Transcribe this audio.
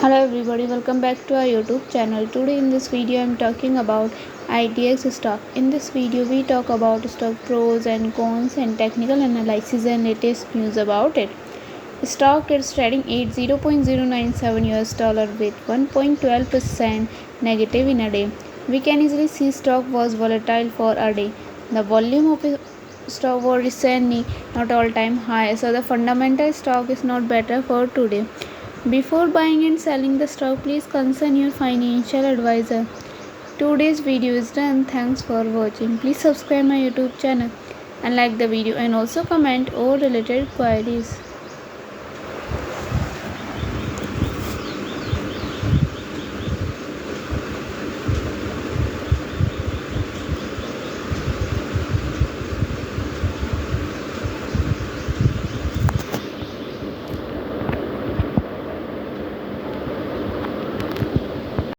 Hello everybody, welcome back to our YouTube channel. Today in this video I am talking about Idex stock. In this video we talk about stock pros and cons and technical analysis and latest news about it. Stock is trading at $0.097 with 1.12% negative in a day. We can easily see stock was volatile for a day. The volume of stock was recently not all-time high, so the fundamental stock is not better for today. Before buying and selling the stock, please consult your financial advisor. Today's video is done. Thanks for watching. Please subscribe my YouTube channel and like the video and also comment all related queries.